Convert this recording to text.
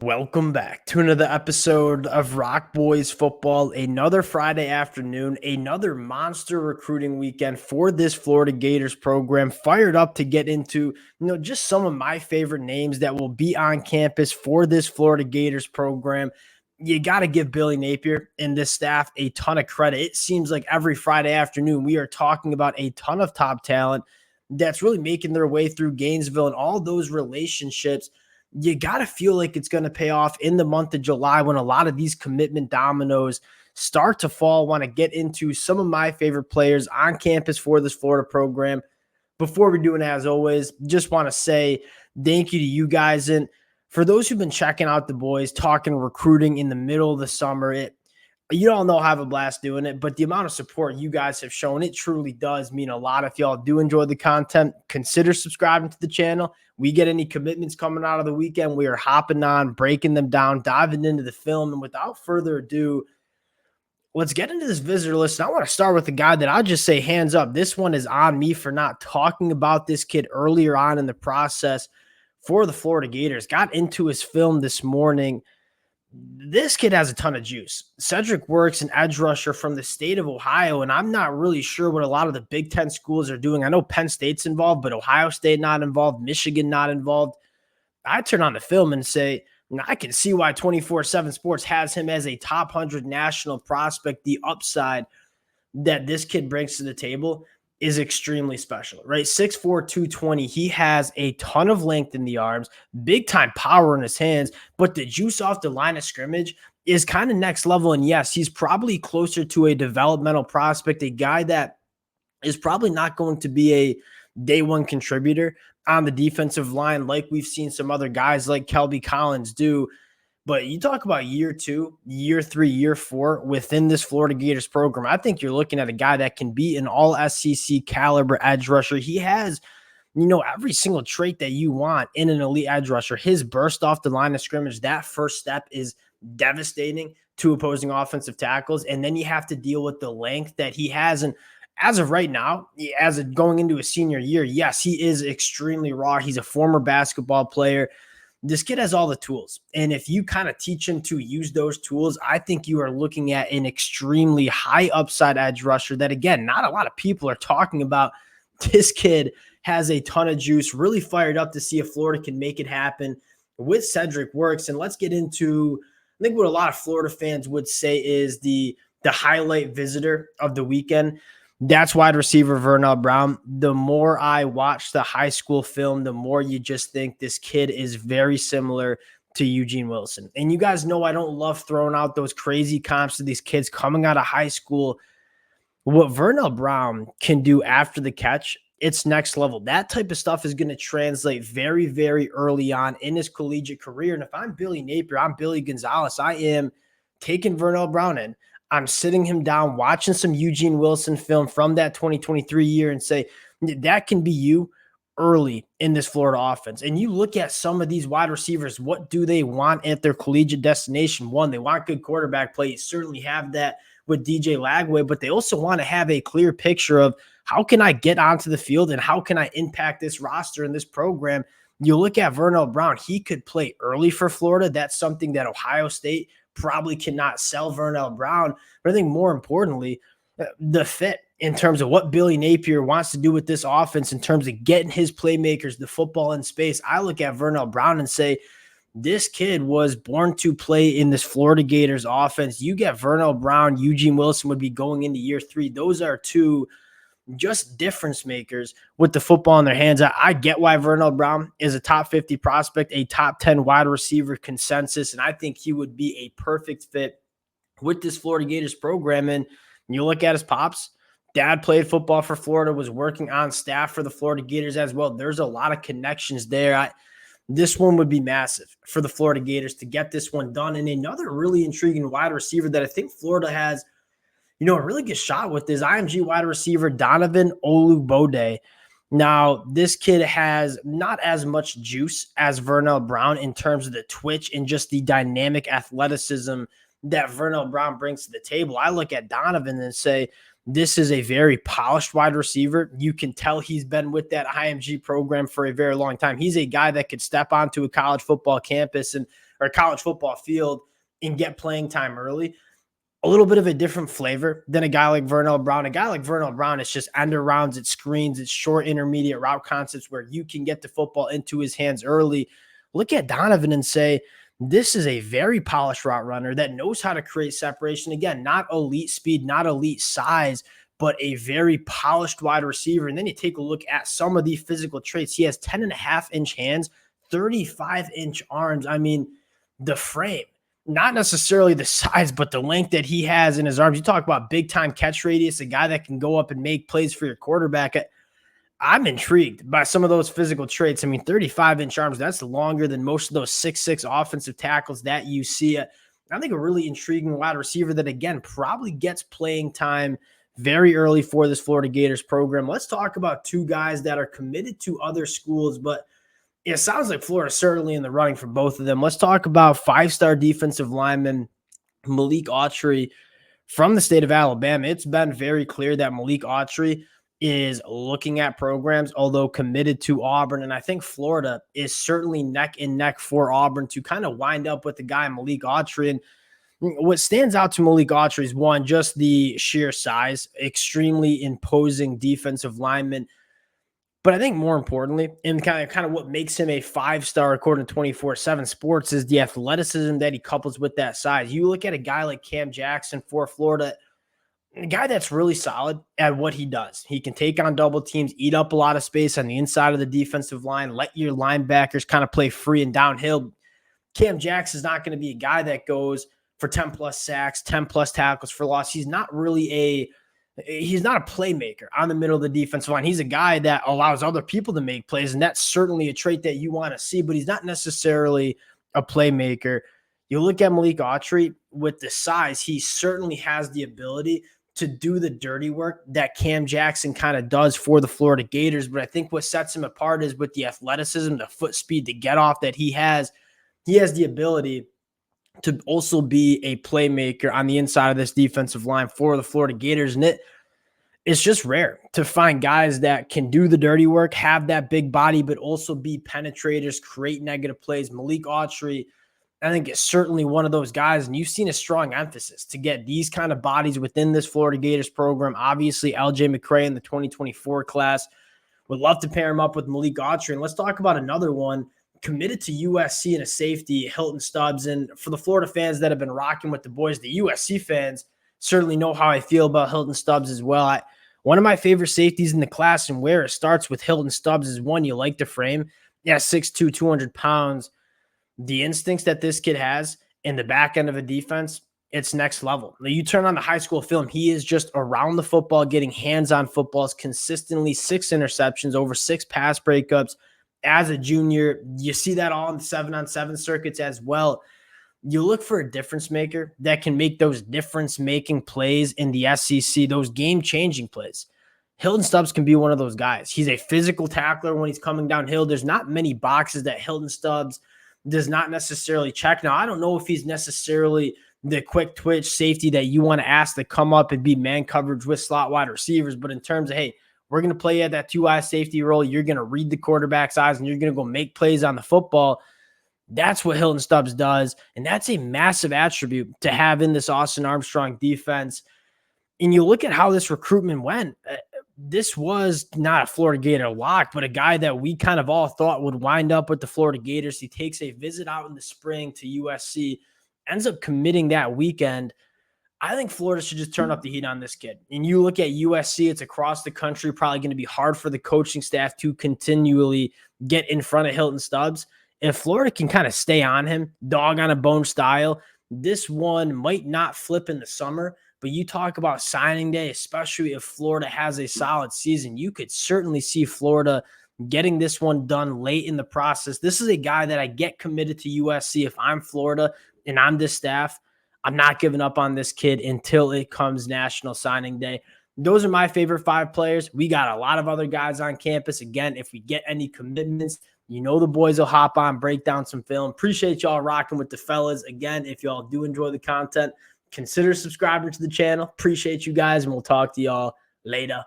Welcome back to another episode of Rock Boys Football. Another Friday afternoon, another monster recruiting weekend for this Florida Gators program. Fired up to get into, just some of my favorite names that will be on campus for this Florida Gators program. You got to give Billy Napier and this staff a ton of credit. It seems like every Friday afternoon we are talking about a ton of top talent that's really making their way through Gainesville and all those relationships. You got to feel like it's going to pay off in the month of July when a lot of these commitment dominoes start to fall. Want to get into some of my favorite players on campus for this Florida program. Before we do it, as always, just want to say thank you to you guys. And for those who've been checking out the boys, talking recruiting in the middle of the summer, you all know I have a blast doing it, but the amount of support you guys have shown, it truly does mean a lot. If y'all do enjoy the content, consider subscribing to the channel. We get any commitments coming out of the weekend, we are hopping on, breaking them down, diving into the film. And without further ado, let's get into this visitor list. And I want to start with a guy that I'll just say hands up. This one is on me for not talking about this kid earlier on in the process for the Florida Gators. Got into his film this morning. This kid has a ton of juice. Cedric Works, an edge rusher from the state of Ohio, and I'm not really sure what a lot of the Big Ten schools are doing. I know Penn State's involved, but Ohio State not involved, Michigan not involved. I turn on the film and say, I can see why 24/7 Sports has him as a top 100 national prospect. The upside that this kid brings to the table is extremely special, right? 6'4", 220. He has a ton of length in the arms, big time power in his hands, but the juice off the line of scrimmage is kind of next level. And yes, he's probably closer to a developmental prospect, a guy that is probably not going to be a day one contributor on the defensive line like we've seen some other guys like Kelby Collins do. But you talk about year 2, year 3, year 4 within this Florida Gators program. I think you're looking at a guy that can be an all SEC caliber edge rusher. He has, every single trait that you want in an elite edge rusher. His burst off the line of scrimmage, that first step is devastating to opposing offensive tackles. And then you have to deal with the length that he has. And as of right now, going into his senior year, yes, he is extremely raw. He's a former basketball player. This kid has all the tools. And if you kind of teach him to use those tools, I think you are looking at an extremely high upside edge rusher that, again, not a lot of people are talking about. This kid has a ton of juice, really fired up to see if Florida can make it happen with Cedric Works. And let's get into, I think what a lot of Florida fans would say is the highlight visitor of the weekend. That's wide receiver Vernell Brown. The more I watch the high school film, the more you just think this kid is very similar to Eugene Wilson. And you guys know I don't love throwing out those crazy comps to these kids coming out of high school. What Vernell Brown can do after the catch, it's next level. That type of stuff is going to translate very, very early on in his collegiate career. And if I'm Billy Napier, I'm Billy Gonzalez, I am taking Vernell Brown in. I'm sitting him down, watching some Eugene Wilson film from that 2023 year and say, that can be you early in this Florida offense. And you look at some of these wide receivers, what do they want at their collegiate destination? One, they want good quarterback play. You certainly have that with DJ Lagway, but they also want to have a clear picture of how can I get onto the field and how can I impact this roster and this program. You look at Vernell Brown, he could play early for Florida. That's something that Ohio State probably cannot sell Vernell Brown. But I think more importantly, the fit in terms of what Billy Napier wants to do with this offense in terms of getting his playmakers the football in space. I look at Vernell Brown and say, this kid was born to play in this Florida Gators offense. You get Vernell Brown, Eugene Wilson would be going into year 3. Those are two just difference makers with the football in their hands. I get why Vernell Brown is a top 50 prospect, a top 10 wide receiver consensus, and I think he would be a perfect fit with this Florida Gators program. And you look at his pops, dad played football for Florida, was working on staff for the Florida Gators as well. There's a lot of connections there. This one would be massive for the Florida Gators to get this one done. And another really intriguing wide receiver that I think Florida has a really good shot with is IMG wide receiver Donovan Olubode. Now, this kid has not as much juice as Vernell Brown in terms of the twitch and just the dynamic athleticism that Vernell Brown brings to the table. I look at Donovan and say, this is a very polished wide receiver. You can tell he's been with that IMG program for a very long time. He's a guy that could step onto a college football campus and or college football field and get playing time early. A little bit of a different flavor than a guy like Vernell Brown. A guy like Vernell Brown, it's just end arounds, it's screens, it's short intermediate route concepts where you can get the football into his hands early. Look at Donovan and say, this is a very polished route runner that knows how to create separation. Again, not elite speed, not elite size, but a very polished wide receiver. And then you take a look at some of the physical traits. He has 10.5-inch hands, 35-inch arms. I mean, the frame, not necessarily the size, but the length that he has in his arms. You talk about big time catch radius, a guy that can go up and make plays for your quarterback. I'm intrigued by some of those physical traits. I mean, 35-inch arms, that's longer than most of those 6'6" offensive tackles that you see. I think a really intriguing wide receiver that, again, probably gets playing time very early for this Florida Gators program. Let's talk about two guys that are committed to other schools, but it sounds like Florida's certainly in the running for both of them. Let's talk about five-star defensive lineman Malik Autrey from the state of Alabama. It's been very clear that Malik Autrey is looking at programs, although committed to Auburn. And I think Florida is certainly neck and neck for Auburn to kind of wind up with the guy Malik Autrey. And what stands out to Malik Autrey is, one, just the sheer size, extremely imposing defensive lineman. But I think more importantly, and kind of what makes him a five-star according to 24/7 Sports is the athleticism that he couples with that size. You look at a guy like Cam Jackson for Florida, a guy that's really solid at what he does. He can take on double teams, eat up a lot of space on the inside of the defensive line, let your linebackers kind of play free and downhill. Cam Jackson is not going to be a guy that goes for 10-plus sacks, 10-plus tackles for loss. He's not a playmaker on the middle of the defensive line. He's a guy that allows other people to make plays, and that's certainly a trait that you want to see, but he's not necessarily a playmaker. You look at Malik Autrey with the size, he certainly has the ability to do the dirty work that Cam Jackson kind of does for the Florida Gators. But I think what sets him apart is with the athleticism, the foot speed, the get off that he has the ability to also be a playmaker on the inside of this defensive line for the Florida Gators. And it's just rare to find guys that can do the dirty work, have that big body, but also be penetrators, create negative plays. Malik Autrey, I think, is certainly one of those guys, and you've seen a strong emphasis to get these kind of bodies within this Florida Gators program. Obviously, LJ McCray in the 2024 class. Would love to pair him up with Malik Autrey. And let's talk about another one committed to USC in a safety, Hilton Stubbs. And for the Florida fans that have been rocking with the boys, the USC fans certainly know how I feel about Hilton Stubbs as well. One of my favorite safeties in the class, and where it starts with Hilton Stubbs, is, one, you like the frame. Yeah, 6'2", 200 pounds. The instincts that this kid has in the back end of a defense, it's next level. Now, you turn on the high school film, he is just around the football, getting hands-on footballs consistently, 6 interceptions, over 6 pass breakups. As a junior, you see that all in the 7-on-7 circuits as well. You look for a difference maker that can make those difference-making plays in the SEC, those game-changing plays. Hilton Stubbs can be one of those guys. He's a physical tackler when he's coming downhill. There's not many boxes that Hilton Stubbs does not necessarily check. Now, I don't know if he's necessarily the quick twitch safety that you want to ask to come up and be man coverage with slot wide receivers, but in terms of, hey, we're going to play at that two-eye safety role, you're going to read the quarterback's eyes, and you're going to go make plays on the football. That's what Hilton Stubbs does, and that's a massive attribute to have in this Austin Armstrong defense. And you look at how this recruitment went. This was not a Florida Gator lock, but a guy that we kind of all thought would wind up with the Florida Gators. He takes a visit out in the spring to USC, ends up committing that weekend. I think Florida should just turn up the heat on this kid. And you look at USC, it's across the country, probably going to be hard for the coaching staff to continually get in front of Hilton Stubbs. If Florida can kind of stay on him, dog on a bone style, this one might not flip in the summer. But you talk about signing day, especially if Florida has a solid season, you could certainly see Florida getting this one done late in the process. This is a guy that I get committed to USC. If I'm Florida and I'm this staff, I'm not giving up on this kid until it comes National Signing Day. Those are my favorite 5 players. We got a lot of other guys on campus. Again, if we get any commitments, you know the boys will hop on, break down some film. Appreciate y'all rocking with the fellas. Again, if y'all do enjoy the content, consider subscribing to the channel. Appreciate you guys, and we'll talk to y'all later.